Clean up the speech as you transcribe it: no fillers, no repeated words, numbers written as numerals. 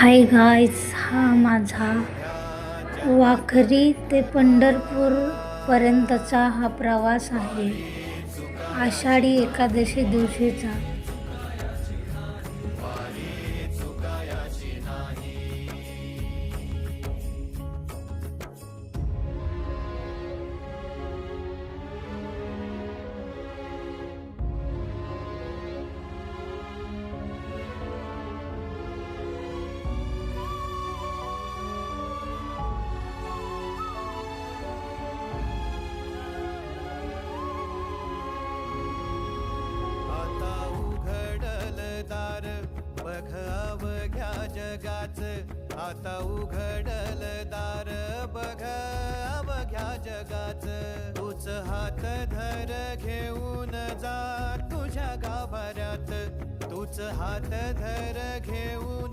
Hi guys, हा माझा वाखरी ते पंढरपूर पर्यंतचा हा प्रवास आहे. आषाढी एकादशी दिवशीचा. बघ अवघ्या जगाच, आता उघडल दार बघ अवघ्या जगाच. तूच हात धर घेऊन जा तुझ्या गाभाऱ्यात, तूच हात धर घेऊन